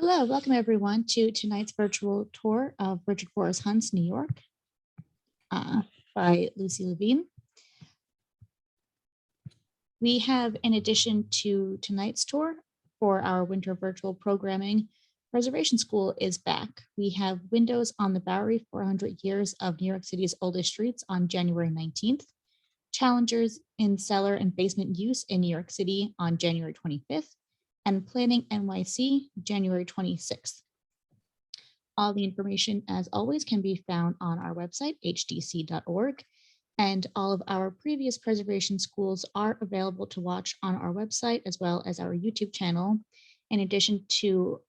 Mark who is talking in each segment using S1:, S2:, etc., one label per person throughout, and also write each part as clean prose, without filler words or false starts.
S1: Hello, welcome everyone to tonight's virtual tour of Richard Forrest Hunt's New York by Lucie Levine. We have, in addition to tonight's tour for our winter virtual programming, Preservation School is back. We have Windows on the Bowery, 400 Years of New York City's Oldest Streets on January 19th, Challengers in Cellar and Basement Use in New York City on January 25th, and Planning NYC, January 26th. All the information, as always, can be found on our website, hdc.org, and all of our previous preservation schools are available to watch on our website as well as our YouTube channel, in addition to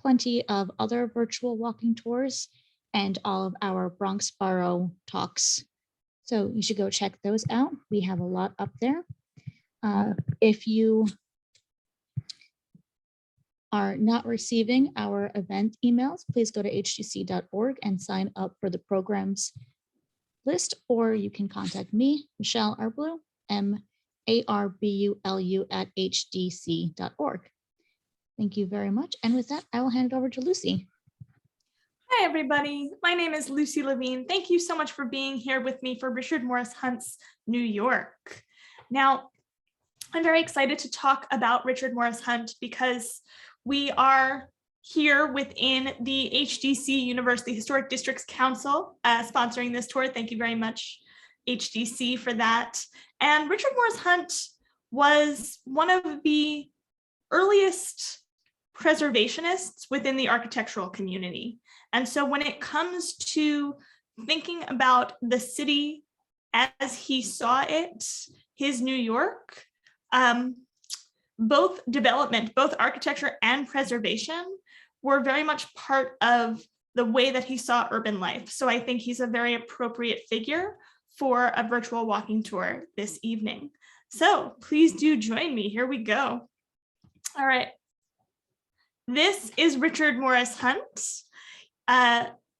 S1: plenty of other virtual walking tours and all of our Bronx Borough talks. So you should go check those out. We have a lot up there. If you are not receiving our event emails, please go to hdc.org and sign up for the programs list, or you can contact me, Michelle Arbulu, MARBULU @hdc.org. Thank you very much. And with that, I will hand it over to Lucie.
S2: Hi, everybody. My name is Lucie Levine. Thank you so much for being here with me for Richard Morris Hunt's New York. Now, I'm very excited to talk about Richard Morris Hunt because we are here within the HDC University Historic Districts Council sponsoring this tour. Thank you very much, HDC, for that. And Richard Morris Hunt was one of the earliest preservationists within the architectural community. And so when it comes to thinking about the city as he saw it, his New York, both development, both architecture and preservation were very much part of the way that he saw urban life. So I think he's a very appropriate figure for a virtual walking tour this evening. So please do join me. Here we go. All right. This is Richard Morris Hunt,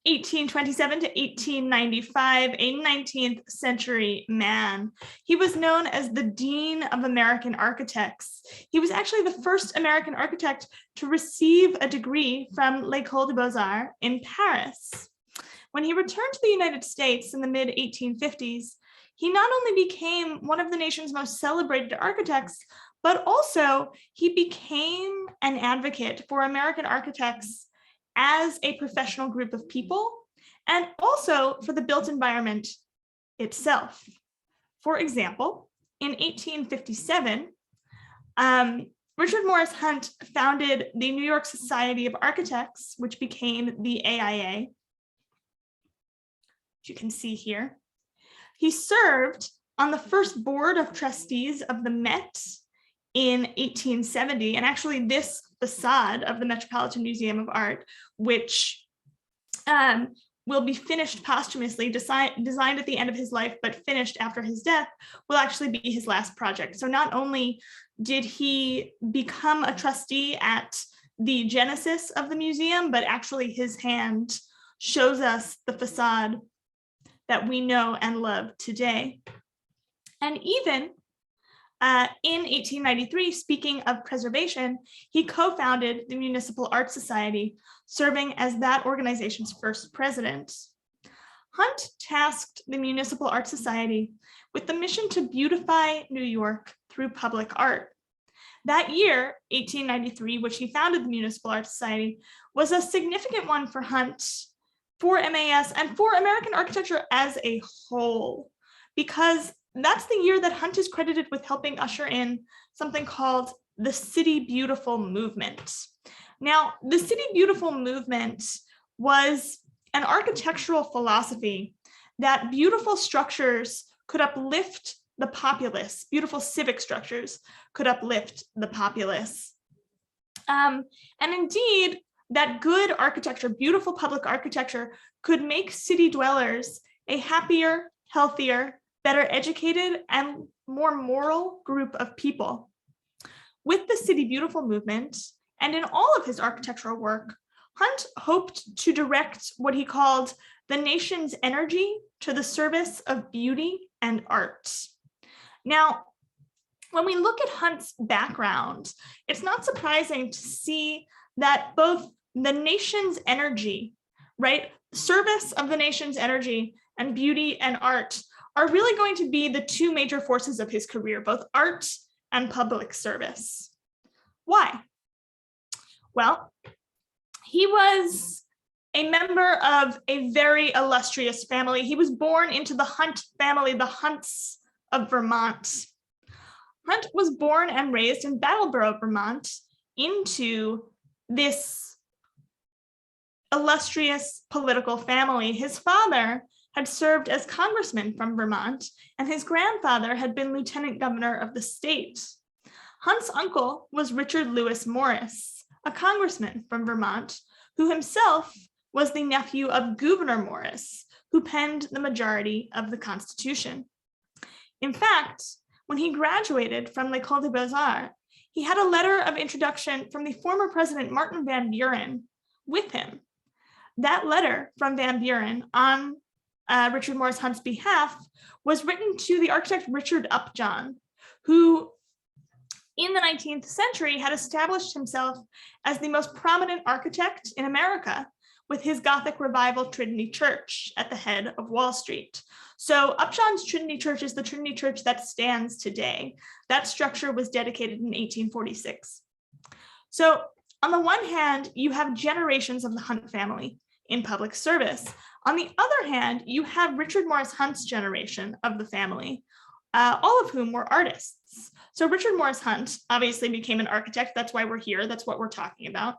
S2: 1827 to 1895, a 19th century man. He was known as the Dean of American Architects. He was actually the first American architect to receive a degree from L'Ecole des Beaux-Arts in Paris. When he returned to the United States in the mid-1850s, he not only became one of the nation's most celebrated architects, but also he became an advocate for American architects as a professional group of people, and also for the built environment itself. For example, in 1857, Richard Morris Hunt founded the New York Society of Architects, which became the AIA, which you can see here. He served on the first board of trustees of the Met in 1870, and actually this facade of the Metropolitan Museum of Art, which will be finished posthumously, designed at the end of his life, but finished after his death, will actually be his last project. So not only did he become a trustee at the genesis of the museum, but actually his hand shows us the facade that we know and love today. And even in 1893, speaking of preservation, he co-founded the Municipal Art Society, serving as that organization's first president. Hunt tasked the Municipal Art Society with the mission to beautify New York through public art. That year, 1893, which he founded the Municipal Art Society, was a significant one for Hunt, for MAS, and for American architecture as a whole, because that's the year that Hunt is credited with helping usher in something called the City Beautiful movement. Now, the City Beautiful movement was an architectural philosophy that beautiful structures could uplift the populace, beautiful civic structures could uplift the populace. And indeed, that good architecture, beautiful public architecture, could make city dwellers a happier, healthier, better educated, and more moral group of people. With the City Beautiful movement, and in all of his architectural work, Hunt hoped to direct what he called the nation's energy to the service of beauty and art. Now, when we look at Hunt's background, it's not surprising to see that both the nation's energy, right, service of the nation's energy and beauty and art are really going to be the two major forces of his career, both art and public service. Why? Well, he was a member of a very illustrious family. He was born into the Hunt family, the Hunts of Vermont. Hunt was born and raised in Brattleboro, Vermont, into this illustrious political family. His father had served as congressman from Vermont, and his grandfather had been lieutenant governor of the state. Hunt's uncle was Richard Lewis Morris, a congressman from Vermont, who himself was the nephew of Gouverneur Morris, who penned the majority of the Constitution. In fact, when he graduated from L'École des Beaux-Arts, he had a letter of introduction from the former president Martin Van Buren with him. That letter from Van Buren on Richard Morris Hunt's behalf was written to the architect Richard Upjohn, who in the 19th century had established himself as the most prominent architect in America with his Gothic Revival Trinity Church at the head of Wall Street. So Upjohn's Trinity Church is the Trinity Church that stands today. That structure was dedicated in 1846. So on the one hand, you have generations of the Hunt family in public service. On the other hand, you have Richard Morris Hunt's generation of the family, all of whom were artists. So Richard Morris Hunt obviously became an architect. That's why we're here. That's what we're talking about.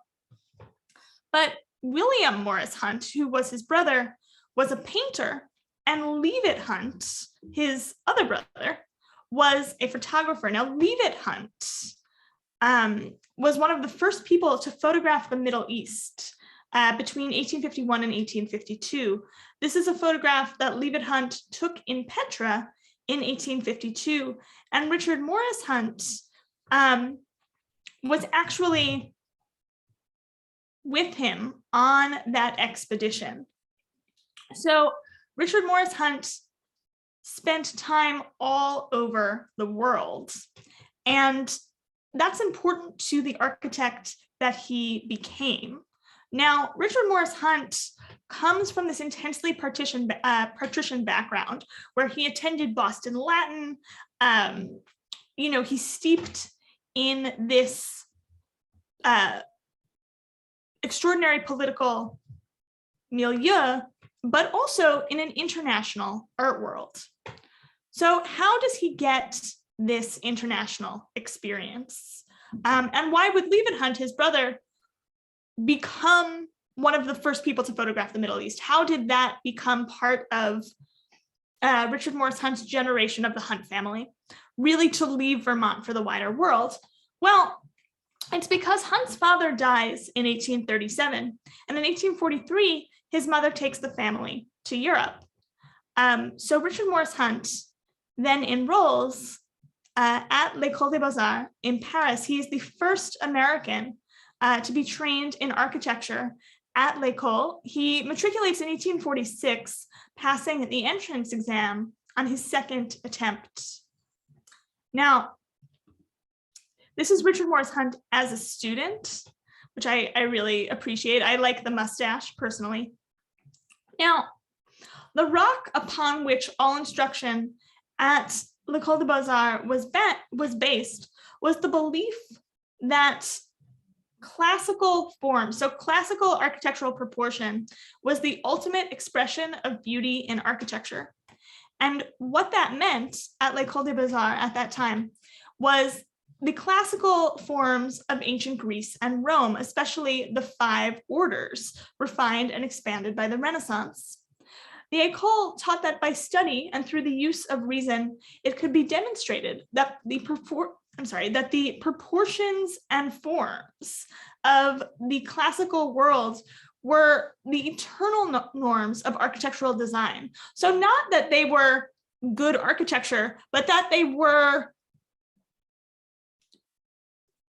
S2: But William Morris Hunt, who was his brother, was a painter, and Leavitt Hunt, his other brother, was a photographer. Now, Leavitt Hunt was one of the first people to photograph the Middle East between 1851 and 1852. This is a photograph that Leavitt Hunt took in Petra in 1852, and Richard Morris Hunt was actually with him on that expedition. So Richard Morris Hunt spent time all over the world, and that's important to the architect that he became. Now, Richard Morris Hunt comes from this intensely patrician background where he attended Boston Latin. He's steeped in this extraordinary political milieu, but also in an international art world. So how does he get this international experience? And why would Leavitt Hunt, his brother, become one of the first people to photograph the Middle East? How did that become part of Richard Morris Hunt's generation of the Hunt family, really to leave Vermont for the wider world? Well, it's because Hunt's father dies in 1837, and in 1843, his mother takes the family to Europe. So Richard Morris Hunt then enrolls at L'École des Beaux-Arts in Paris. He is the first American to be trained in architecture at L'École. He matriculates in 1846, passing the entrance exam on his second attempt. Now, this is Richard Morris Hunt as a student, which I really appreciate. I like the mustache personally. Now, the rock upon which all instruction at L'École des Beaux-Arts was based was the belief that classical form, so classical architectural proportion, was the ultimate expression of beauty in architecture. And what that meant at L'École des Beaux-Arts at that time was the classical forms of ancient Greece and Rome, especially the 5 orders, refined and expanded by the Renaissance. The Ecole taught that by study and through the use of reason, it could be demonstrated that the proportions and forms of the classical world were the eternal norms of architectural design. So not that they were good architecture, but that they were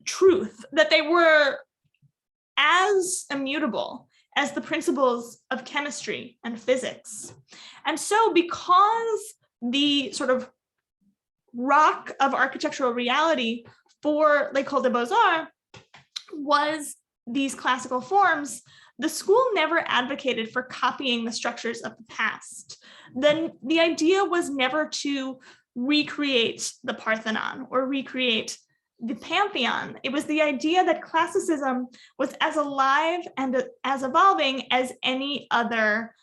S2: truth, that they were as immutable as the principles of chemistry and physics. And so because the sort of rock of architectural reality for L'École des Beaux-Arts was these classical forms, the school never advocated for copying the structures of the past. The idea was never to recreate the Parthenon or recreate the Pantheon. It was the idea that classicism was as alive and as evolving as any other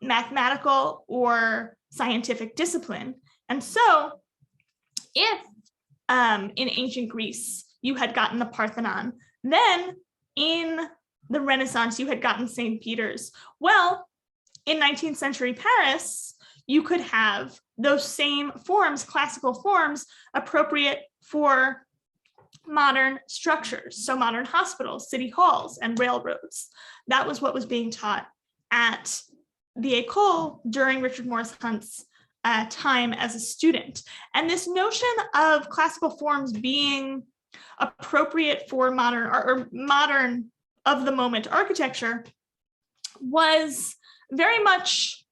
S2: mathematical or scientific discipline. And so if in ancient Greece you had gotten the Parthenon, then in the Renaissance you had gotten St. Peter's. Well, in 19th century Paris, you could have those same forms, classical forms, appropriate for modern structures, so modern hospitals, city halls, and railroads. That was what was being taught at the Ecole during Richard Morris Hunt's time as a student. And this notion of classical forms being appropriate for modern or modern of the moment architecture was very much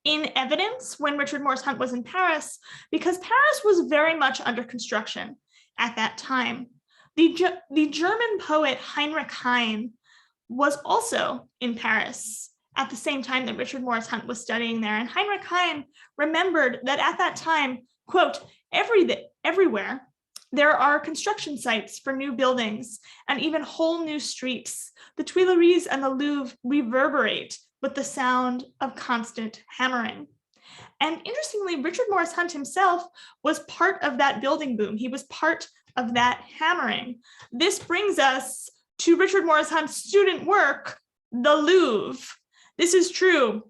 S2: in evidence when Richard Morris Hunt was in Paris, because Paris was very much under construction at that time. The German poet Heinrich Heine was also in Paris at the same time that Richard Morris Hunt was studying there. And Heinrich Heine remembered that at that time, quote, everywhere there are construction sites for new buildings and even whole new streets. The Tuileries and the Louvre reverberate with the sound of constant hammering. And interestingly, Richard Morris Hunt himself was part of that building boom. He was part of that hammering. This brings us to Richard Morris Hunt's student work, the Louvre. This is true.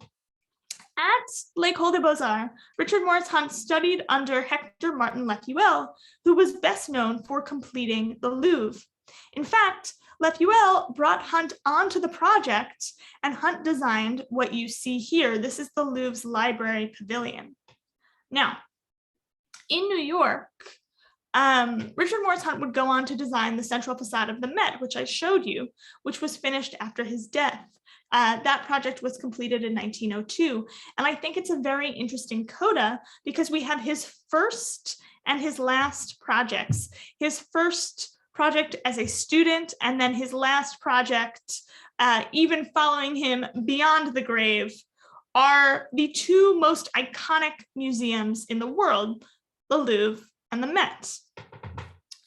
S2: At L'École des Beaux-Arts, Richard Morris Hunt studied under Hector Martin Lepuel, who was best known for completing the Louvre. In fact, Lepuel brought Hunt onto the project, and Hunt designed what you see here. This is the Louvre's library pavilion. Now, in New York, Richard Morris Hunt would go on to design the central facade of the Met, which I showed you, which was finished after his death. That project was completed in 1902. And I think it's a very interesting coda because we have his first and his last projects. His first project as a student, and then his last project, even following him beyond the grave, are the two most iconic museums in the world, the Louvre and the Met.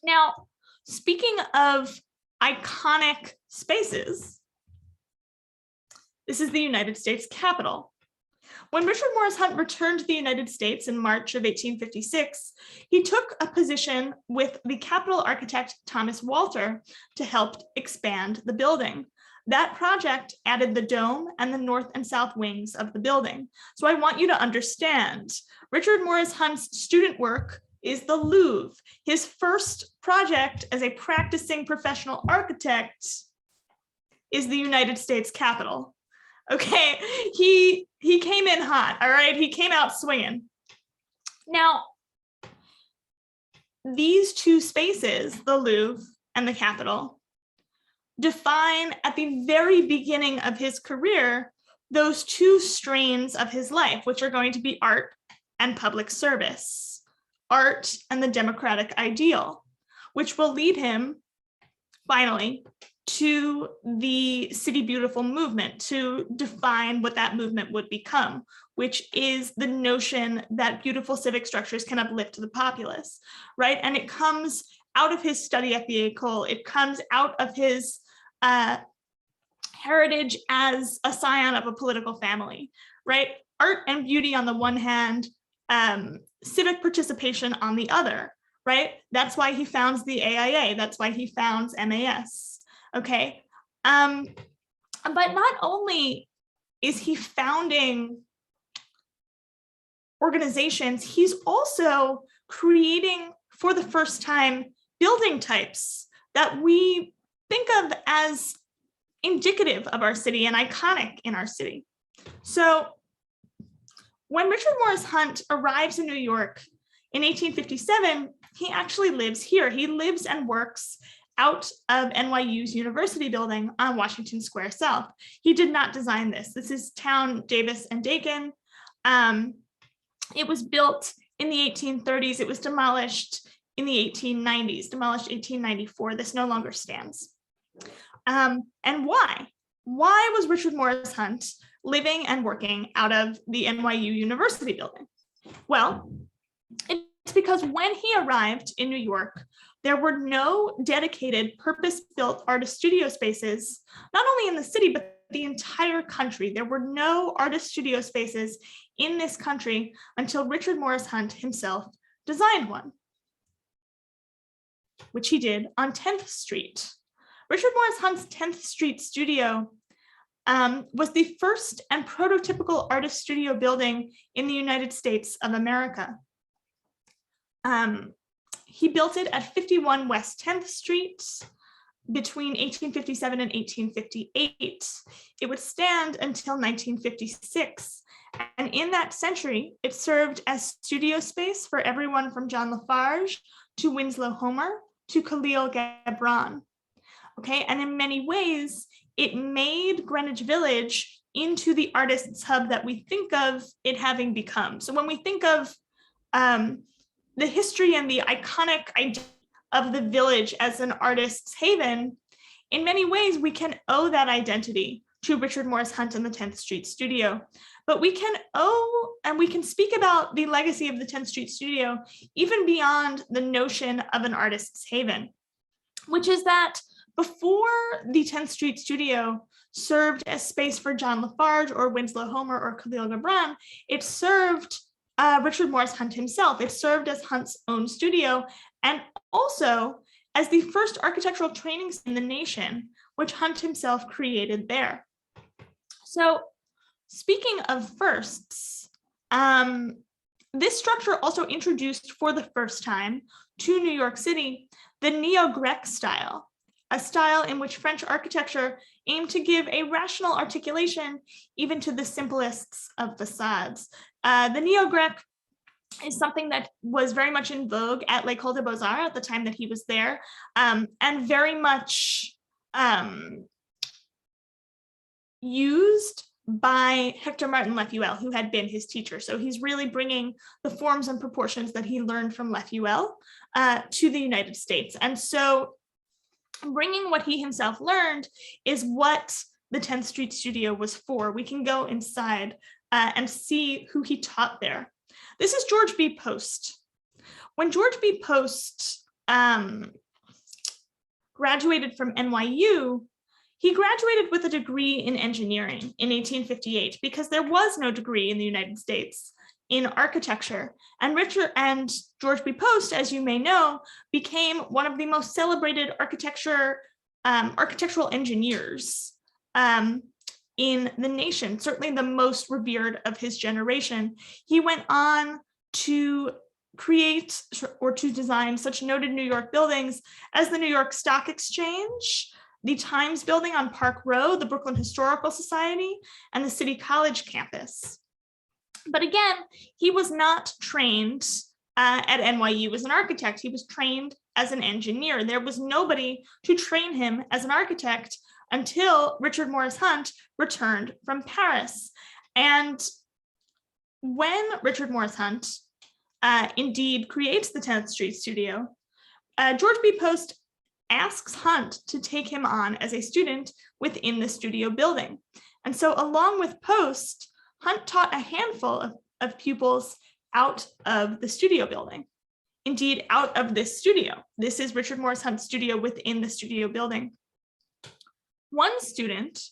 S2: Now, speaking of iconic spaces, this is the United States Capitol. When Richard Morris Hunt returned to the United States in March of 1856, he took a position with the Capitol architect Thomas Walter to help expand the building. That project added the dome and the north and south wings of the building. So I want you to understand, Richard Morris Hunt's student work is the Louvre. His first project as a practicing professional architect is the United States Capitol. Okay, he came in hot, all right? He came out swinging. Now, these two spaces, the Louvre and the Capitol, define at the very beginning of his career those two strains of his life, which are going to be art and public service, art and the democratic ideal, which will lead him finally to the City Beautiful movement, to define what that movement would become, which is the notion that beautiful civic structures can uplift the populace, right? And it comes out of his study at the Ecole. It comes out of his heritage as a scion of a political family, right? Art and beauty on the one hand, civic participation on the other, right? That's why he founds the AIA. That's why he founds MAS. Okay, but not only is he founding organizations, he's also creating for the first time building types that we think of as indicative of our city and iconic in our city. So when Richard Morris Hunt arrives in New York in 1857, he actually lives here. He lives and works out of NYU's University building on Washington Square South. He did not design this. This is Town, Davis, and Dakin. It was built in the 1830s. It was demolished in the 1890s, demolished 1894. This no longer stands. And why? Why was Richard Morris Hunt living and working out of the NYU University building? Well, it's because when he arrived in New York, there were no dedicated purpose-built artist studio spaces, not only in the city, but the entire country. There were no artist studio spaces in this country until Richard Morris Hunt himself designed one, which he did on 10th Street. Richard Morris Hunt's 10th Street studio was the first and prototypical artist studio building in the United States of America. He built it at 51 West 10th Street between 1857 and 1858. It would stand until 1956. And in that century, it served as studio space for everyone from John Lafarge to Winslow Homer to Khalil Gibran. Okay, and in many ways, it made Greenwich Village into the artist's hub that we think of it having become. So when we think of the history and the iconic idea of the village as an artist's haven, in many ways, we can owe that identity to Richard Morris Hunt and the 10th Street Studio. But we can owe, and we can speak about the legacy of the 10th Street Studio even beyond the notion of an artist's haven, which is that before the 10th Street Studio served as space for John Lafarge or Winslow Homer or Khalil Gibran, it served Richard Morris Hunt himself. It served as Hunt's own studio and also as the first architectural training in the nation, which Hunt himself created there. So speaking of firsts, this structure also introduced for the first time to New York City the Neo-Grec style, a style in which French architecture aimed to give a rational articulation even to the simplest of facades. The Neo-Grec is something that was very much in vogue at L'Ecole des Beaux-Arts at the time that he was there, and very much used by Hector Martin Lefuel, who had been his teacher. So he's really bringing the forms and proportions that he learned from Lefuel to the United States. And so bringing what he himself learned is what the 10th Street Studio was for. We can go inside and see who he taught there. This is George B. Post. When George B. Post graduated from NYU, he graduated with a degree in engineering in 1858 because there was no degree in the United States in architecture. And George B. Post, as you may know, became one of the most celebrated architectural engineers in the nation, certainly the most revered of his generation. He went on to create or to design such noted New York buildings as the New York Stock Exchange, the Times Building on Park Row, the Brooklyn Historical Society, and the City College campus. But again, he was not trained at NYU as an architect. He was trained as an engineer. There was nobody to train him as an architect until Richard Morris Hunt returned from Paris. And when Richard Morris Hunt indeed creates the 10th Street Studio, George B. Post asks Hunt to take him on as a student within the studio building. And so along with Post, Hunt taught a handful of pupils out of the studio building. Indeed, out of this studio. This is Richard Morris Hunt's studio within the studio building. One student,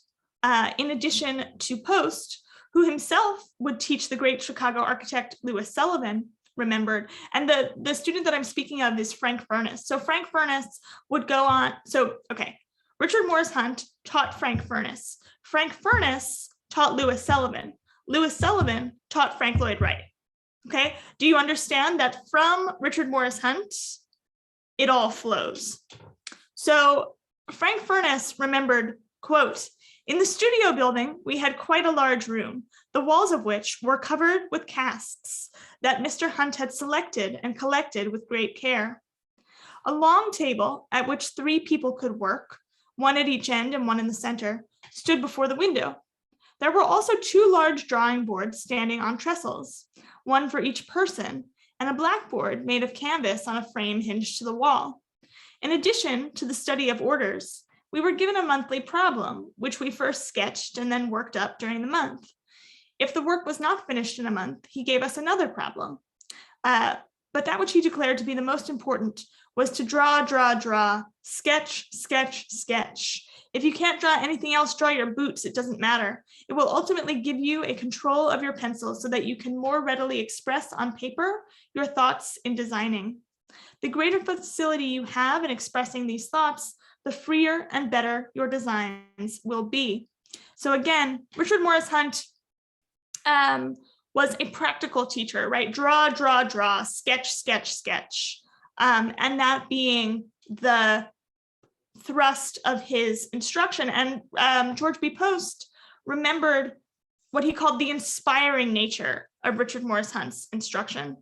S2: in addition to Post, who himself would teach the great Chicago architect Louis Sullivan, remembered. And the student that I'm speaking of is Frank Furness. So Frank Furness would go on. Richard Morris Hunt taught Frank Furness. Frank Furness taught Louis Sullivan. Louis Sullivan taught Frank Lloyd Wright. Okay, do you understand that from Richard Morris Hunt, it all flows? So Frank Furness remembered, quote, "In the studio building, we had quite a large room, the walls of which were covered with casts that Mr. Hunt had selected and collected with great care. A long table at which 3 people could work, one at each end and one in the center, stood before the window. There were also 2 large drawing boards standing on trestles, one for each person, and a blackboard made of canvas on a frame hinged to the wall. In addition to the study of orders, we were given a monthly problem, which we first sketched and then worked up during the month. If the work was not finished in a month, he gave us another problem. But that which he declared to be the most important was to draw, sketch, sketch, sketch. If you can't draw anything else, draw your boots, it doesn't matter. It will ultimately give you a control of your pencil so that you can more readily express on paper your thoughts in designing. The greater facility you have in expressing these thoughts, the freer and better your designs will be. So again, Richard Morris Hunt was a practical teacher, right? Draw, sketch, sketch, sketch. And that being the thrust of his instruction. And George B. Post remembered what he called the inspiring nature of Richard Morris Hunt's instruction.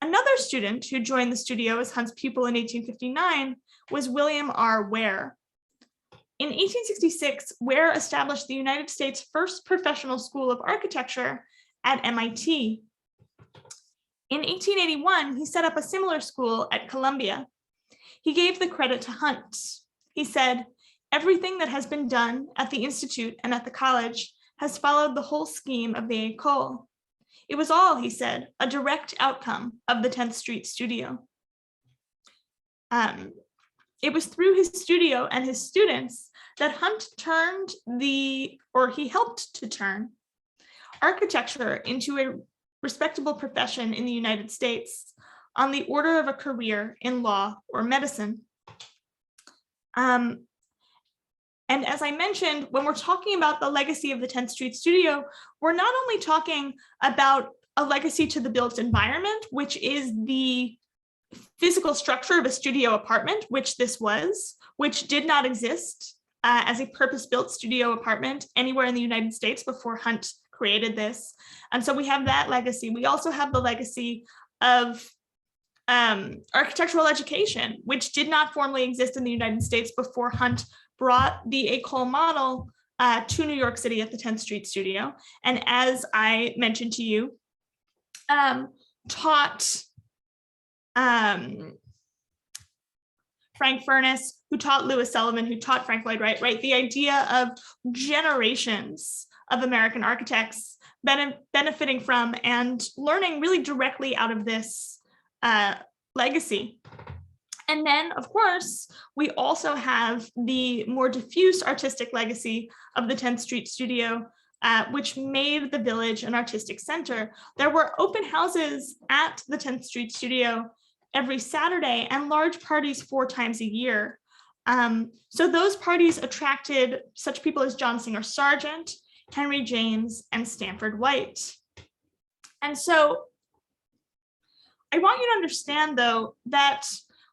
S2: Another student who joined the studio as Hunt's pupil in 1859 was William R. Ware. In 1866, Ware established the United States' first professional school of architecture at MIT. In 1881, he set up a similar school at Columbia. He gave the credit to Hunt. He said, "Everything that has been done at the Institute and at the college has followed the whole scheme of the Ecole. It was all," he said, "a direct outcome of the 10th Street studio." It was through his studio and his students that Hunt he helped to turn architecture into a respectable profession in the United States on the order of a career in law or medicine. And as I mentioned, when we're talking about the legacy of the 10th Street studio, we're not only talking about a legacy to the built environment, which is the physical structure of a studio apartment, which this was, which did not exist as a purpose-built studio apartment anywhere in the United States before Hunt created this. And so we have that legacy. We also have the legacy of architectural education, which did not formally exist in the United States before Hunt brought the Ecole model to New York City at the 10th Street studio. And as I mentioned to you, taught Frank Furness, who taught Louis Sullivan, who taught Frank Lloyd Wright, right? The idea of generations of American architects benefiting from and learning really directly out of this legacy. And then, of course, we also have the more diffuse artistic legacy of the 10th Street studio, which made the village an artistic center. There were open houses at the 10th Street studio every Saturday and large parties 4 times a year. So those parties attracted such people as John Singer Sargent, Henry James, and Stanford White. And so I want you to understand, though, that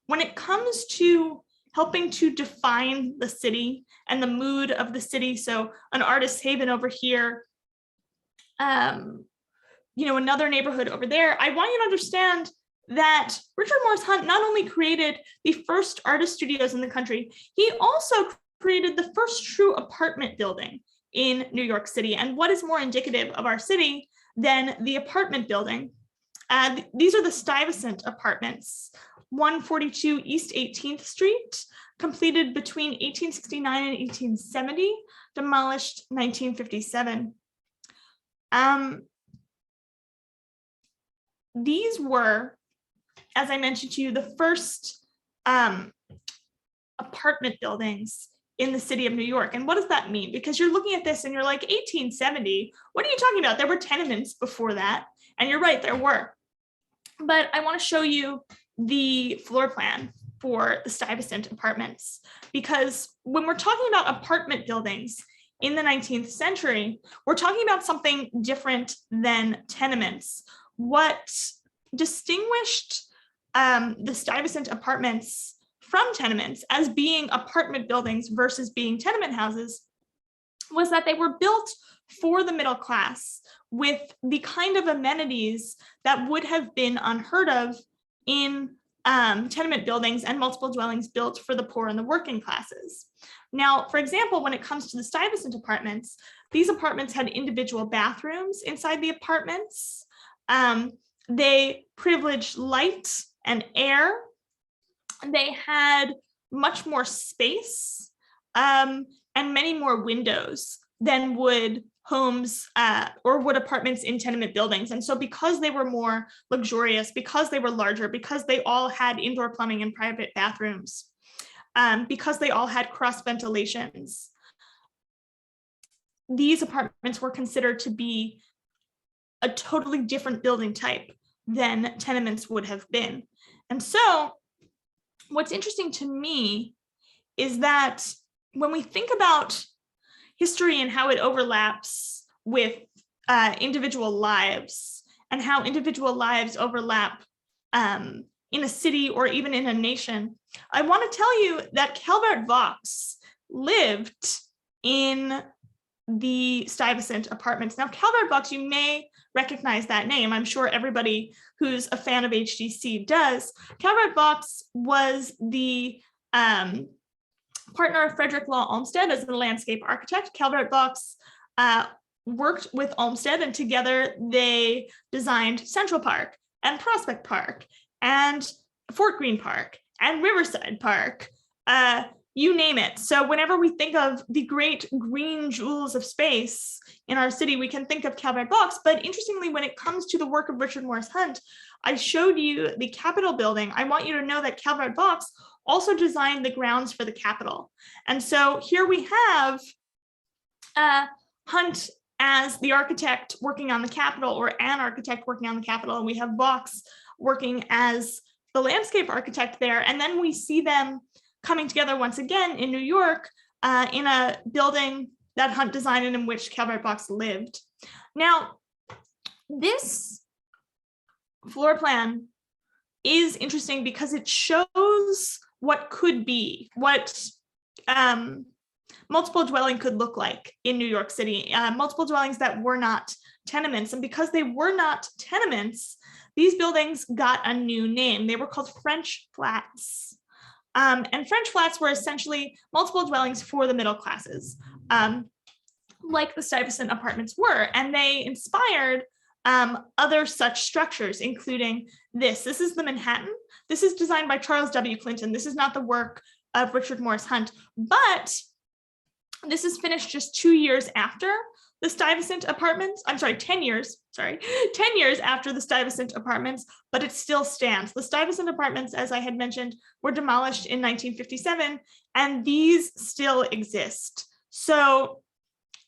S2: when it comes to helping to define the city and the mood of the city, so an artist's haven over here, another neighborhood over there, I want you to understand that Richard Morris Hunt not only created the first artist studios in the country, he also created the first true apartment building in New York City. And what is more indicative of our city than the apartment building? These are the Stuyvesant apartments, 142 East 18th Street, completed between 1869 and 1870, demolished 1957. These were, as I mentioned to you, the first apartment buildings in the city of New York. And what does that mean? Because you're looking at this and you're like, 1870, what are you talking about? There were tenements before that. And you're right, there were. But I want to show you the floor plan for the Stuyvesant apartments, because when we're talking about apartment buildings in the 19th century, we're talking about something different than tenements. What distinguished the Stuyvesant apartments from tenements as being apartment buildings versus being tenement houses was that they were built for the middle class with the kind of amenities that would have been unheard of in tenement buildings and multiple dwellings built for the poor and the working classes. Now, for example, when it comes to the Stuyvesant apartments, these apartments had individual bathrooms inside the apartments. They privileged light and air. They had much more space and many more windows than would homes or would apartments in tenement buildings. And so because they were more luxurious, because they were larger, because they all had indoor plumbing and private bathrooms, because they all had cross ventilations, these apartments were considered to be a totally different building type than tenements would have been. And so what's interesting to me is that when we think about history and how it overlaps with individual lives, and how individual lives overlap in a city or even in a nation, I want to tell you that Calvert Vaux lived in the Stuyvesant Apartments. Now, Calvert Vaux, you may recognize that name. I'm sure everybody who's a fan of HDC does. Calvert Vaux was the partner of Frederick Law Olmsted as a landscape architect. Calvert Vaux worked with Olmsted, and together they designed Central Park and Prospect Park and Fort Greene Park and Riverside Park, you name it. So whenever we think of the great green jewels of space in our city, we can think of Calvert Vaux. But interestingly, when it comes to the work of Richard Morris Hunt, I showed you the Capitol building. I want you to know that Calvert Vaux also designed the grounds for the Capitol. And so here we have Hunt as the architect working on the Capitol, or an architect working on the Capitol, and we have Vaux working as the landscape architect there. And then we see them coming together once again in New York in a building that Hunt designed and in which Calvert Vaux lived. Now, this floor plan is interesting because it shows what could be, what multiple dwelling could look like in New York City, multiple dwellings that were not tenements. And because they were not tenements, these buildings got a new name. They were called French flats. And French flats were essentially multiple dwellings for the middle classes, like the Stuyvesant Apartments were. And they inspired other such structures, including this. This is the Manhattan. This is designed by Charles W. Clinton. This is not the work of Richard Morris Hunt, but this is finished just 2 years after the Stuyvesant Apartments. I'm sorry, 10 years after the Stuyvesant Apartments, but it still stands. The Stuyvesant Apartments, as I had mentioned, were demolished in 1957, and these still exist. So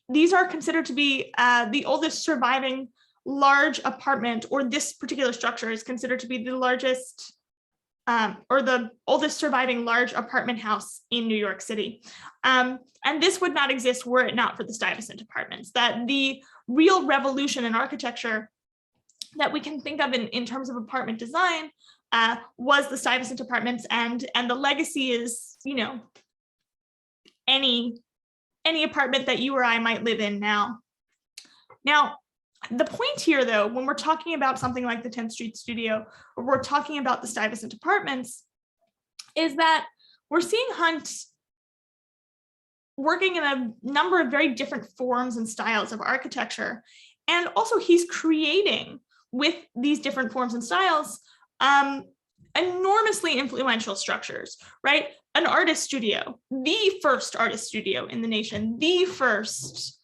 S2: these are considered to be the oldest surviving large apartment, or this particular structure is considered to be the largest or the oldest surviving large apartment house in New York City. And this would not exist were it not for the Stuyvesant Apartments. That the real revolution in architecture that we can think of in terms of apartment design was the Stuyvesant Apartments, and the legacy is, you know, any apartment that you or I might live in now. Now, the point here, though, when we're talking about something like the 10th Street Studio, or we're talking about the Stuyvesant Apartments, is that we're seeing Hunt working in a number of very different forms and styles of architecture. And also he's creating with these different forms and styles enormously influential structures, right? An artist studio, the first artist studio in the nation, the first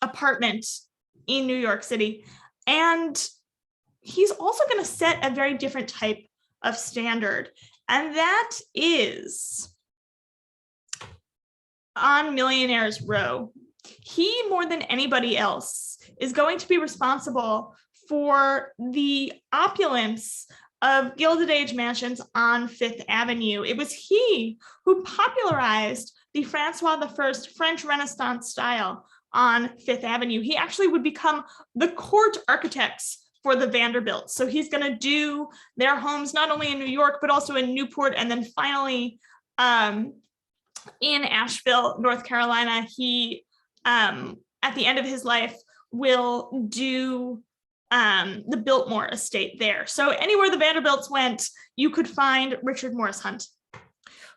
S2: apartment in New York City. And he's also going to set a very different type of standard. And that is on Millionaires Row. He, more than anybody else, is going to be responsible for the opulence of Gilded Age mansions on Fifth Avenue. It was he who popularized the Francois I French Renaissance style on Fifth Avenue. He actually would become the court architects for the Vanderbilts. So he's going to do their homes not only in New York, but also in Newport, and then finally in Asheville, North Carolina. He, at the end of his life, will do the Biltmore estate there. So anywhere the Vanderbilts went, you could find Richard Morris Hunt.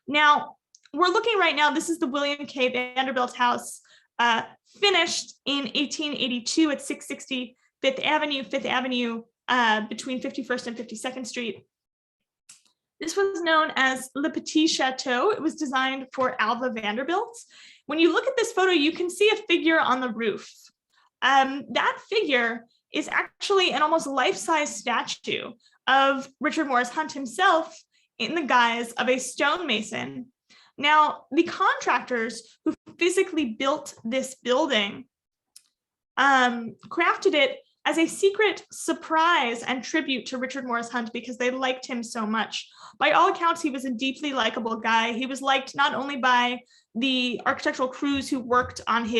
S2: Now, we're looking right now, this is the William K. Vanderbilt house, finished in 1882 at 660 Fifth Avenue between 51st and 52nd Street. This was known as Le Petit Chateau. It was designed for Alva Vanderbilt. When you look at this photo, you can see a figure on the roof. That figure is actually an almost life-size statue of Richard Morris Hunt himself in the guise of a stonemason. Now, the contractors who physically built this building crafted it as a secret surprise and tribute to Richard Morris Hunt because they liked him so much. By all accounts, he was a deeply likable guy. He was liked not only by the architectural crews who worked on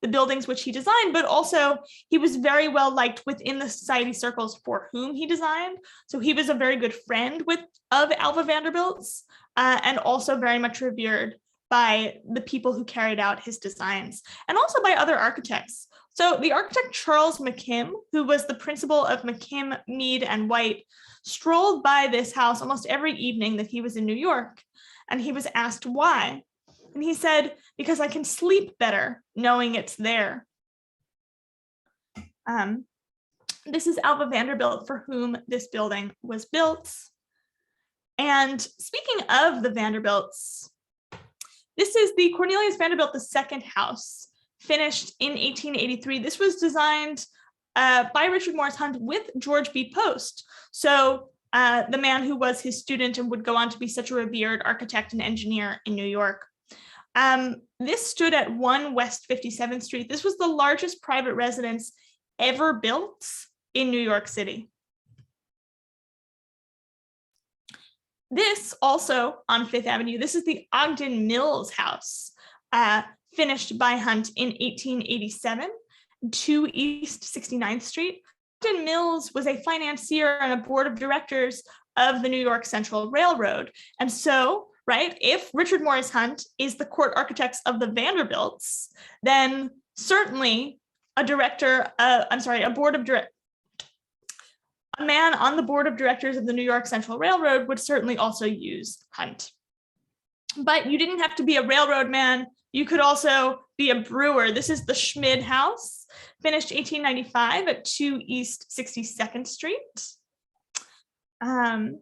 S2: the buildings which he designed, but also he was very well liked within the society circles for whom he designed. So he was a very good friend of Alva Vanderbilt's and also very much revered by the people who carried out his designs and also by other architects. So the architect Charles McKim, who was the principal of McKim, Mead, and White, strolled by this house almost every evening that he was in New York, and he was asked why. And he said, because I can sleep better knowing it's there. This is Alva Vanderbilt, for whom this building was built. And speaking of the Vanderbilts, this is the Cornelius Vanderbilt II house, finished in 1883. This was designed by Richard Morris Hunt with George B. Post. So the man who was his student and would go on to be such a revered architect and engineer in New York. This stood at 1 West 57th Street. This was the largest private residence ever built in New York City. This also on Fifth Avenue, this is the Ogden Mills house, finished by Hunt in 1887, 2 East 69th Street. Ogden Mills was a financier and a board of directors of the New York Central Railroad. And so, right, if Richard Morris Hunt is the court architects of the Vanderbilts, then certainly a man on the board of directors of the New York Central Railroad would certainly also use Hunt. But you didn't have to be a railroad man. You could also be a brewer. This is the Schmid House, finished 1895 at 2 East 62nd Street. And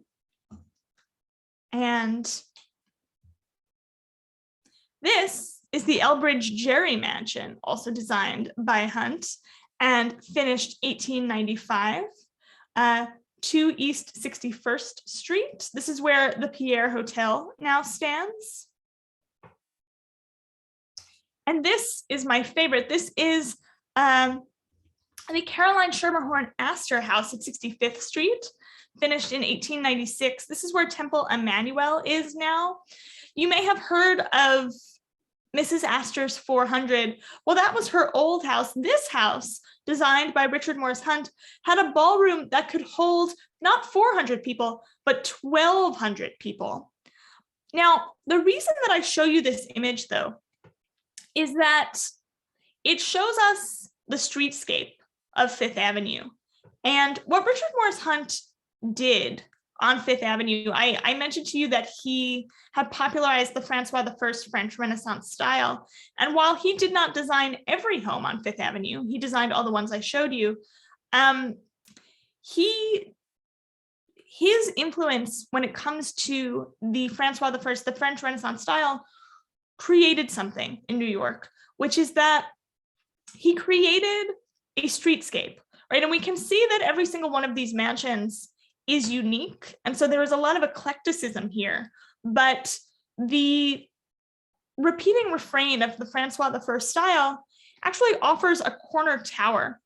S2: this is the Elbridge Gerry Mansion, also designed by Hunt and finished 1895. 2 East 61st Street. This is where the Pierre Hotel now stands. And this is my favorite. This is the Caroline Schermerhorn Astor House at 65th Street, finished in 1896. This is where Temple Emmanuel is now. You may have heard of Mrs. Astor's 400. Well, that was her old house. This house, designed by Richard Morris Hunt, had a ballroom that could hold not 400 people, but 1,200 people. Now, the reason that I show you this image, though, is that it shows us the streetscape of Fifth Avenue. And what Richard Morris Hunt did on Fifth Avenue, I mentioned to you that he had popularized the Francois I French Renaissance style. And while he did not design every home on Fifth Avenue, he designed all the ones I showed you. His influence when it comes to the Francois I, the French Renaissance style, created something in New York, which is that he created a streetscape, right? And we can see that every single one of these mansions is unique. And so there is a lot of eclecticism here, but the repeating refrain of the Francois I style actually offers a corner tower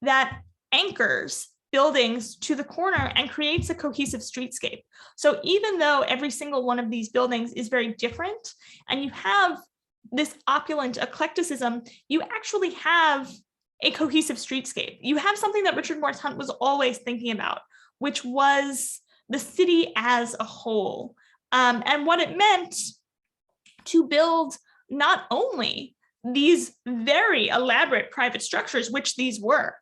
S2: that anchors buildings to the corner and creates a cohesive streetscape. So even though every single one of these buildings is very different and you have this opulent eclecticism, you actually have a cohesive streetscape. You have something that Richard Morris Hunt was always thinking about, which was the city as a whole, and what it meant to build not only these very elaborate private structures, which these were,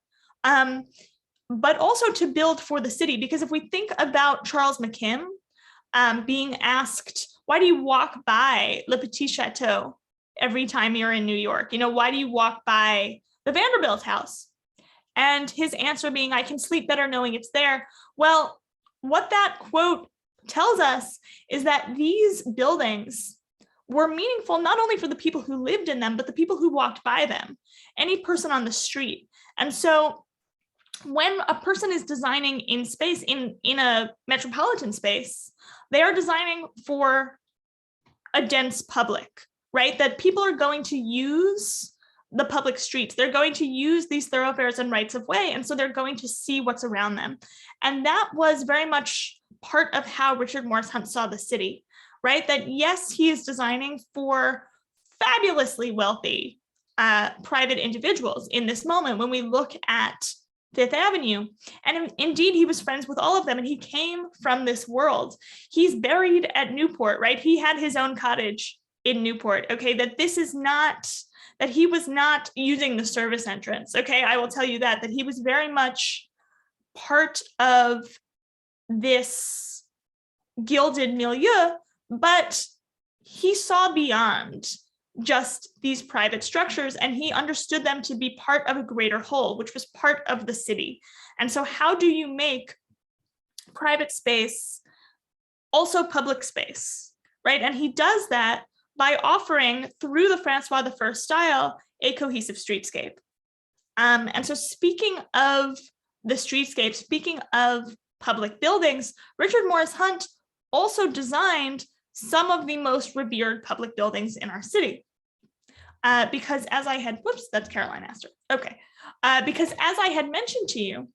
S2: but also to build for the city. Because if we think about Charles McKim being asked, why do you walk by Le Petit Chateau every time you're in New York? You know, why do you walk by the Vanderbilt house? And his answer being, I can sleep better knowing it's there. Well, what that quote tells us is that these buildings were meaningful not only for the people who lived in them, but the people who walked by them, any person on the street. And so when a person is designing in space, in a metropolitan space, they are designing for a dense public, right? That people are going to use the public streets. They're going to use these thoroughfares and rights of way. And so they're going to see what's around them. And that was very much part of how Richard Morris Hunt saw the city, right? That yes, he is designing for fabulously wealthy private individuals in this moment when we look at Fifth Avenue. And indeed, he was friends with all of them, and he came from this world. He's buried at Newport, right? He had his own cottage in Newport, okay? That this is not, that he was not using the service entrance, okay? I will tell you that he was very much part of this gilded milieu, but he saw beyond just these private structures, and he understood them to be part of a greater whole, which was part of the city. And so how do you make private space also public space, right? And he does that by offering, through the Francois I style, a cohesive streetscape. And so speaking of the streetscape, speaking of public buildings, Richard Morris Hunt also designed some of the most revered public buildings in our city. Because as I had, whoops, that's Caroline Astor. Okay. Because as I had mentioned to you,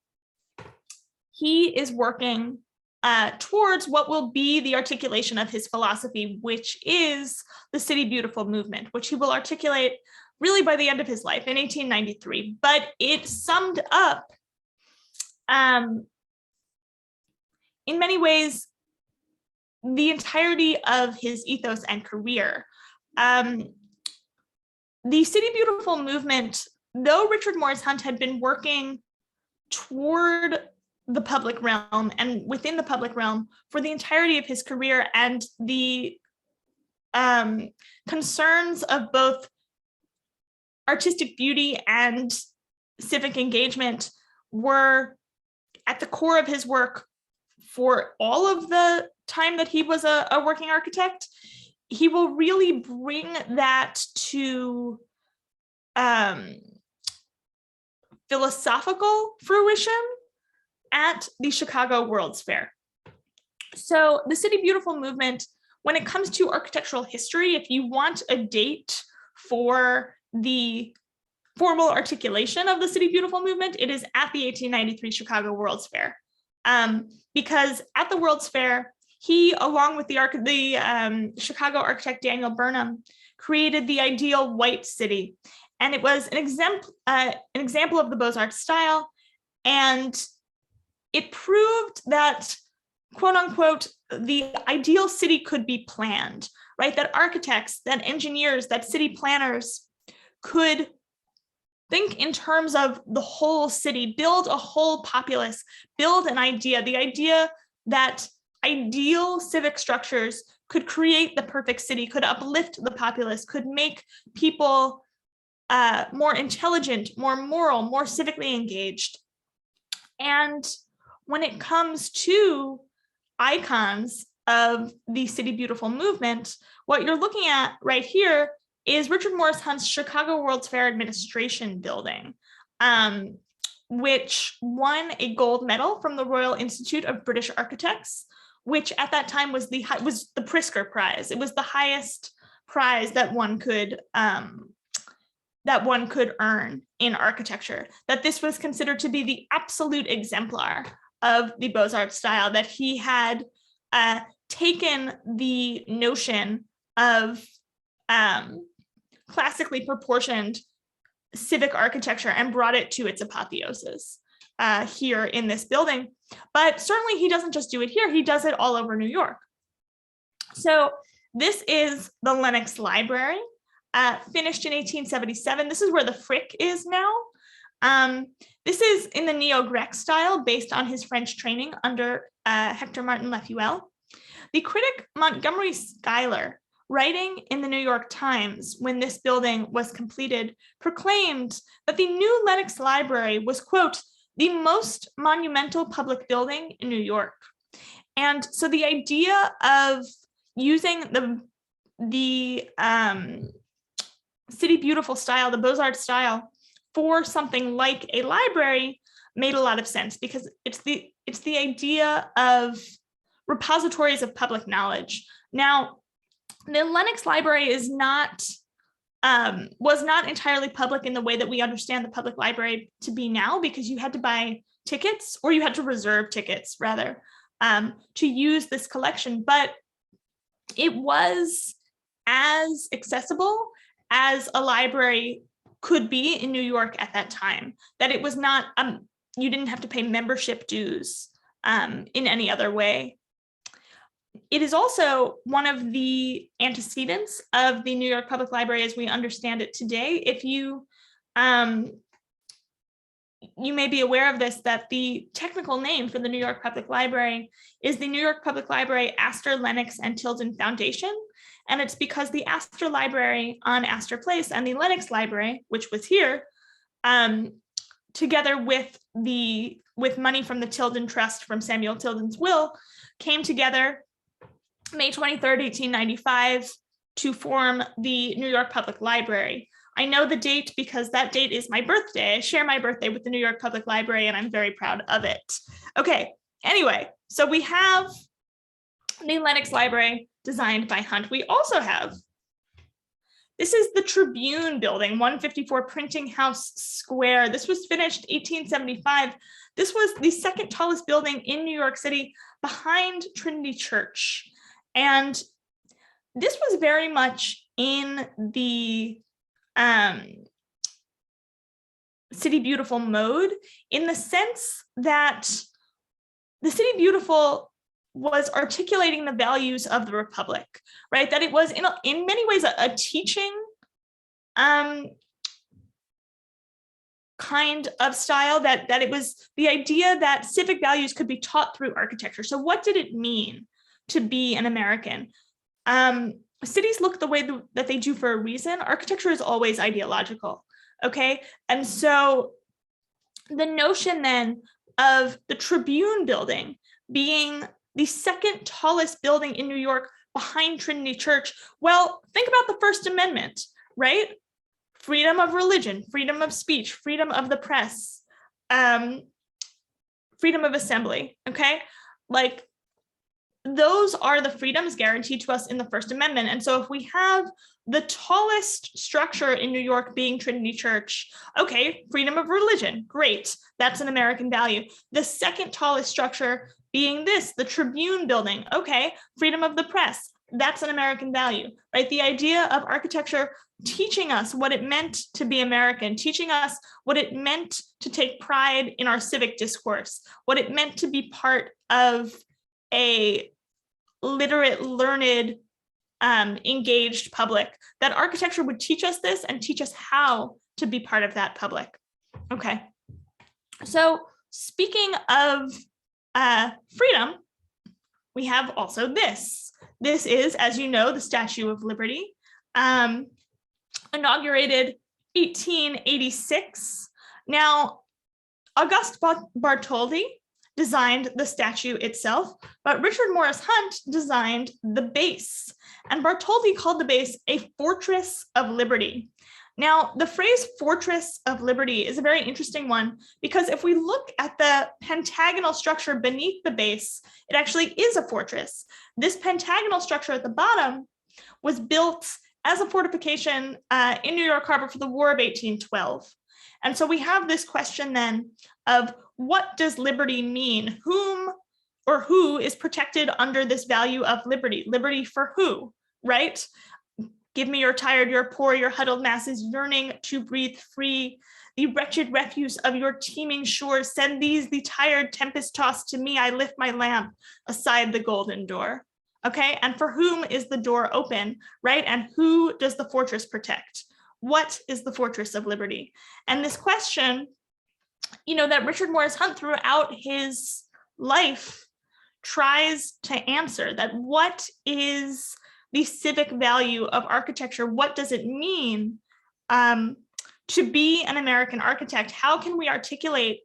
S2: he is working towards what will be the articulation of his philosophy, which is the City Beautiful movement, which he will articulate really by the end of his life in 1893. But it summed up, in many ways, the entirety of his ethos and career. The City Beautiful movement, though Richard Morris Hunt had been working toward the public realm and within the public realm for the entirety of his career, and the concerns of both artistic beauty and civic engagement were at the core of his work for all of the time that he was a working architect, he will really bring that to philosophical fruition at the Chicago World's Fair. So the City Beautiful movement, when it comes to architectural history, if you want a date for the formal articulation of the City Beautiful movement, it is at the 1893 Chicago World's Fair. Because at the World's Fair, he, along with the Chicago architect Daniel Burnham, created the ideal white city. And it was an example of the Beaux-Arts style. And it proved that, quote unquote, the ideal city could be planned, right? That architects, that engineers, that city planners could think in terms of the whole city, build a whole populace, build an idea, the idea that ideal civic structures could create the perfect city, could uplift the populace, could make people more intelligent, more moral, more civically engaged. And when it comes to icons of the City Beautiful movement, what you're looking at right here is Richard Morris Hunt's Chicago World's Fair Administration Building, which won a gold medal from the Royal Institute of British Architects, which at that time was the Pritzker Prize. It was the highest prize that one could earn in architecture. That this was considered to be the absolute exemplar of the Beaux-Arts style. That he had taken the notion of classically proportioned civic architecture and brought it to its apotheosis here in this building. But certainly he doesn't just do it here, he does it all over New York. So this is the Lenox Library, finished in 1877. This is where the Frick is now. This is in the neo-Grec style based on his French training under Hector Martin Lefuel. The critic Montgomery Schuyler writing in the New York Times when this building was completed, proclaimed that the new Lenox Library was, quote, the most monumental public building in New York. And so the idea of using the City Beautiful style, the Beaux-Arts style, for something like a library made a lot of sense, because it's the idea of repositories of public knowledge. Now, the Lenox Library is not was not entirely public in the way that we understand the public library to be now, because you had to buy tickets, or you had to reserve tickets rather, to use this collection. But it was as accessible as a library could be in New York at that time, that it was not, you didn't have to pay membership dues in any other way. It is also one of the antecedents of the New York Public Library as we understand it today. If you, you may be aware of this, that the technical name for the New York Public Library is the New York Public Library Astor, Lenox, and Tilden Foundation. And it's because the Astor Library on Astor Place and the Lenox Library, which was here, together with money from the Tilden Trust from Samuel Tilden's will, came together May 23rd, 1895, to form the New York Public Library. I know the date because that date is my birthday. I share my birthday with the New York Public Library, and I'm very proud of it. Okay, anyway, so we have the Lenox Library designed by Hunt. We also have, this is the Tribune building, 154 Printing House Square. This was finished 1875. This was the second tallest building in New York City, behind Trinity Church. And this was very much in the City Beautiful mode, in the sense that the City Beautiful was articulating the values of the Republic, right? That it was in many ways a teaching kind of style, that it was the idea that civic values could be taught through architecture. So what did it mean to be an American? Cities look the way that they do for a reason. Architecture is always ideological, okay? And so the notion then of the Tribune building being the second tallest building in New York behind Trinity Church, well, think about the First Amendment, right? Freedom of religion, freedom of speech, freedom of the press, freedom of assembly, okay? Like, those are the freedoms guaranteed to us in the First Amendment. And so if we have the tallest structure in New York being Trinity Church, okay, freedom of religion, great, that's an American value. The second tallest structure being this, the Tribune building, okay, freedom of the press, that's an American value, right? The idea of architecture teaching us what it meant to be American, teaching us what it meant to take pride in our civic discourse, what it meant to be part of a literate, learned, engaged public, that architecture would teach us this and teach us how to be part of that public. Okay, so speaking of freedom, we have also this. This is, as you know, the Statue of Liberty, inaugurated 1886. Now, Auguste Bartholdi designed the statue itself, but Richard Morris Hunt designed the base. And Bartholdi called the base a fortress of liberty. Now, the phrase fortress of liberty is a very interesting one, because if we look at the pentagonal structure beneath the base, it actually is a fortress. This pentagonal structure at the bottom was built as a fortification in New York Harbor for the War of 1812. And so we have this question then of, what does liberty mean? Whom or who is protected under this value of liberty? Liberty for who, right? Give me your tired, your poor, your huddled masses yearning to breathe free. The wretched refuse of your teeming shores, send these, the tired tempest tossed to me. I lift my lamp aside the golden door. Okay, and for whom is the door open, right? And who does the fortress protect? What is the fortress of liberty? And this question, you know, that Richard Morris Hunt throughout his life tries to answer, that what is the civic value of architecture. What does it mean to be an American architect? How can we articulate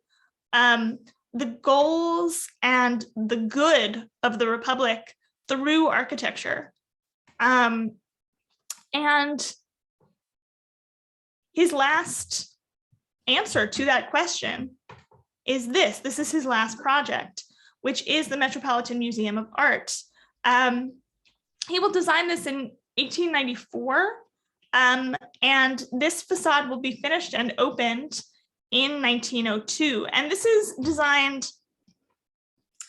S2: the goals and the good of the Republic through architecture? And his last answer to that question is this. This is his last project, which is the Metropolitan Museum of Art. He will design this in 1894, and this facade will be finished and opened in 1902. And this is designed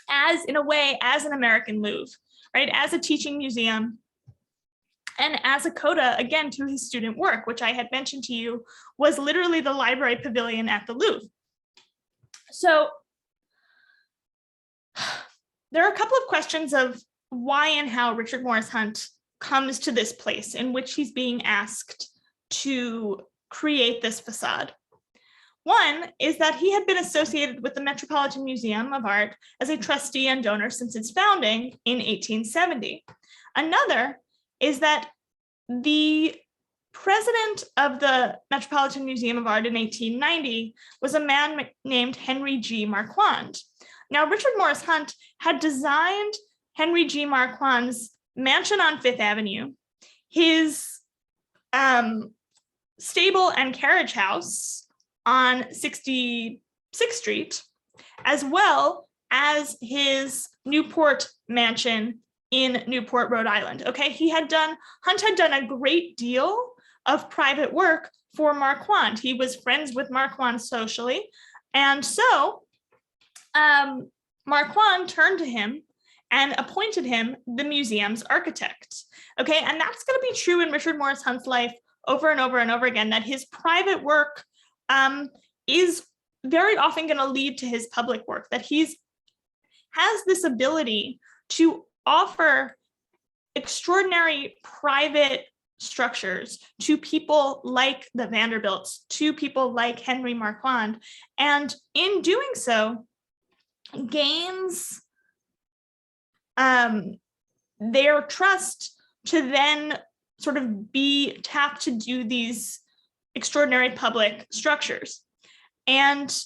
S2: as, in a way, as an American Louvre, right? As a teaching museum and as a coda, again, to his student work, which I had mentioned to you was literally the library pavilion at the Louvre. So there are a couple of questions of why and how Richard Morris Hunt comes to this place in which he's being asked to create this facade. One is that he had been associated with the Metropolitan Museum of Art as a trustee and donor since its founding in 1870. Another is that the president of the Metropolitan Museum of Art in 1890 was a man named Henry G. Marquand. Now, Richard Morris Hunt had designed Henry G. Marquand's mansion on Fifth Avenue, his stable and carriage house on 66th Street, as well as his Newport mansion in Newport, Rhode Island. Okay, Hunt had done a great deal of private work for Marquand. He was friends with Marquand socially. And so Marquand turned to him and appointed him the museum's architect. Okay, and that's going to be true in Richard Morris Hunt's life over and over and over again, that his private work is very often going to lead to his public work, that has this ability to offer extraordinary private structures to people like the Vanderbilts, to people like Henry Marquand, and in doing so, gains their trust to then sort of be tapped to do these extraordinary public structures. And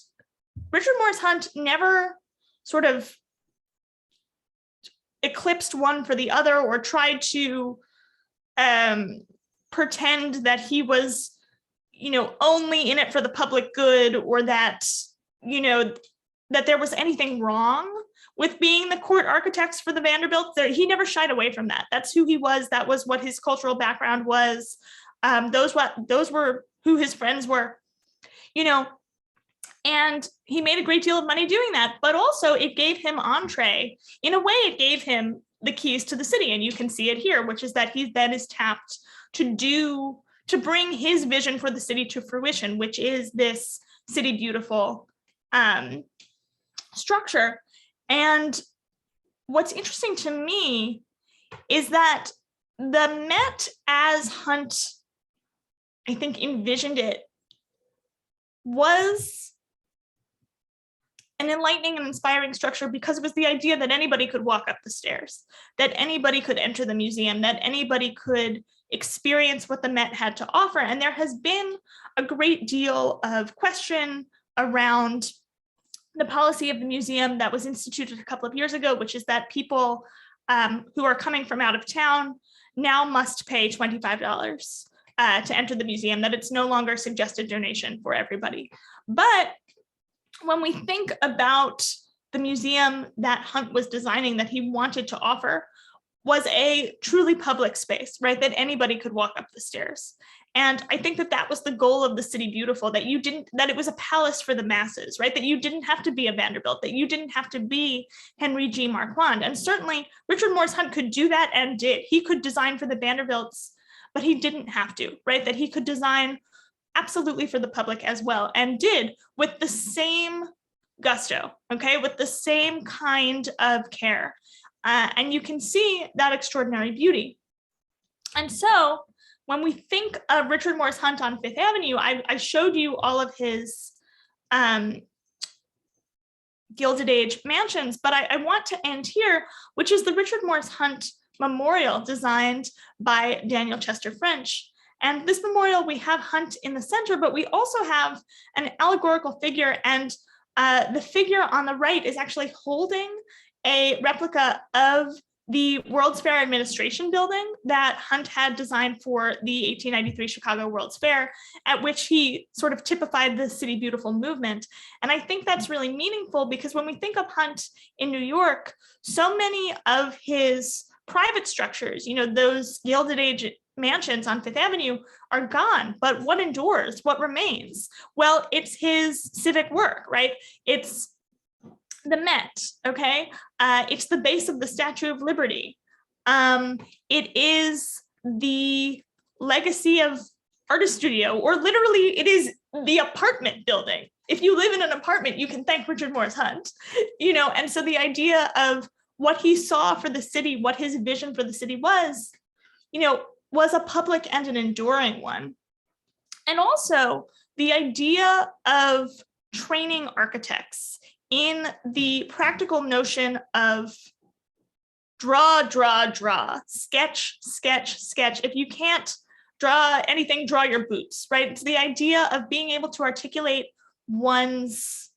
S2: Richard Morris Hunt never sort of eclipsed one for the other or tried to pretend that he was, only in it for the public good, or that, that there was anything wrong with being the court architects for the Vanderbilts. He never shied away from that. That's who he was. That was what his cultural background was. Those were who his friends were, and he made a great deal of money doing that, but also it gave him entree. In a way, it gave him the keys to the city, and you can see it here, which is that he then is tapped to bring his vision for the city to fruition, which is this City Beautiful structure. And what's interesting to me is that the Met, as Hunt, I think, envisioned it, was an enlightening and inspiring structure because it was the idea that anybody could walk up the stairs, that anybody could enter the museum, that anybody could experience what the Met had to offer. And there has been a great deal of question around the policy of the museum that was instituted a couple of years ago, which is that people who are coming from out of town now must pay $25 to enter the museum, that it's no longer a suggested donation for everybody. But when we think about the museum that Hunt was designing, that he wanted to offer, was a truly public space, right? That anybody could walk up the stairs. And I think that that was the goal of the City Beautiful, that it was a palace for the masses, right? That you didn't have to be a Vanderbilt, that you didn't have to be Henry G. Marquand. And certainly Richard Morris Hunt could do that and did. He could design for the Vanderbilts, but he didn't have to, right? That he could design absolutely for the public as well, and did with the same gusto, okay? With the same kind of care. And you can see that extraordinary beauty. And so when we think of Richard Morris Hunt on Fifth Avenue, I showed you all of his Gilded Age mansions, but I want to end here, which is the Richard Morris Hunt memorial designed by Daniel Chester French. And this memorial, we have Hunt in the center, but we also have an allegorical figure. And the figure on the right is actually holding a replica of the World's Fair Administration building that Hunt had designed for the 1893 Chicago World's Fair, at which he sort of typified the City Beautiful movement. And I think that's really meaningful because when we think of Hunt in New York, so many of his private structures, those Gilded Age mansions on Fifth Avenue are gone, but what endures, what remains? Well, it's his civic work, right? It's the Met, okay? It's the base of the Statue of Liberty. It is the legacy of Artist Studio, or literally it is the apartment building. If you live in an apartment, you can thank Richard Morris Hunt, and so the idea of what he saw for the city, what his vision for the city was a public and an enduring one. And also the idea of training architects in the practical notion of draw, sketch. If you can't draw anything, draw your boots, right? It's the idea of being able to articulate one's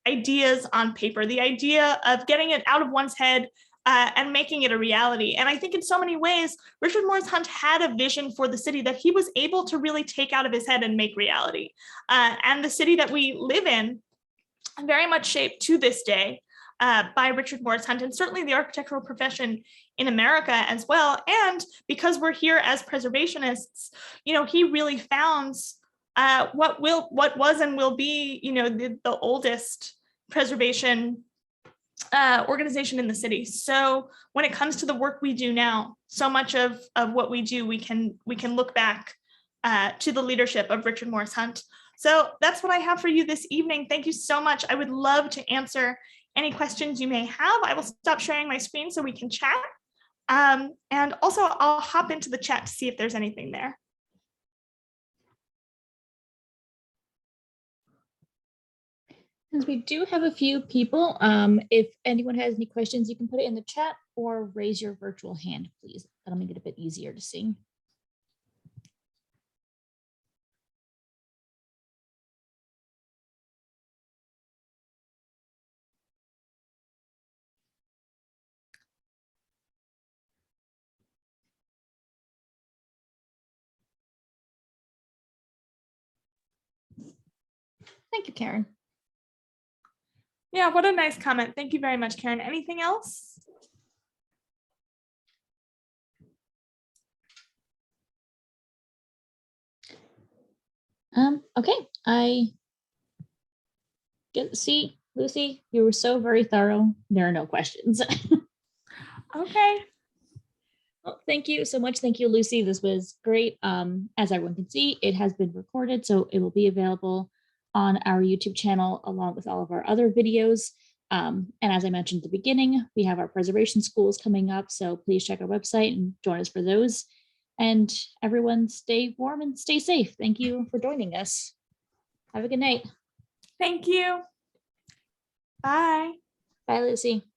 S2: ideas on paper, the idea of getting it out of one's head and making it a reality. And I think in so many ways, Richard Morris Hunt had a vision for the city that he was able to really take out of his head and make reality. And the city that we live in, very much shaped to this day by Richard Morris Hunt, and certainly the architectural profession in America as well. And because we're here as preservationists, he really found what was and will be, the oldest preservation organization in the city. So when it comes to the work we do now, so much of what we do, we can look back to the leadership of Richard Morris Hunt. So that's what I have for you this evening. Thank you so much. I would love to answer any questions you may have. I will stop sharing my screen so we can chat. And also I'll hop into the chat to see if there's anything there.
S1: Since we do have a few people, if anyone has any questions, you can put it in the chat or raise your virtual hand, please. That'll make it a bit easier to see. Thank you, Karen.
S2: Yeah, what a nice comment. Thank you very much, Karen. Anything else?
S1: Okay, I see, Lucy, you were so very thorough. There are no questions.
S2: Okay.
S1: Well, thank you so much. Thank you, Lucy. This was great. As everyone can see, it has been recorded, so it will be available on our YouTube channel along with all of our other videos. And as I mentioned at the beginning, we have our preservation schools coming up, so please check our website and join us for those. And everyone stay warm and stay safe. Thank you for joining us. Have a good night.
S2: Thank you. Bye.
S1: Bye, Lucy.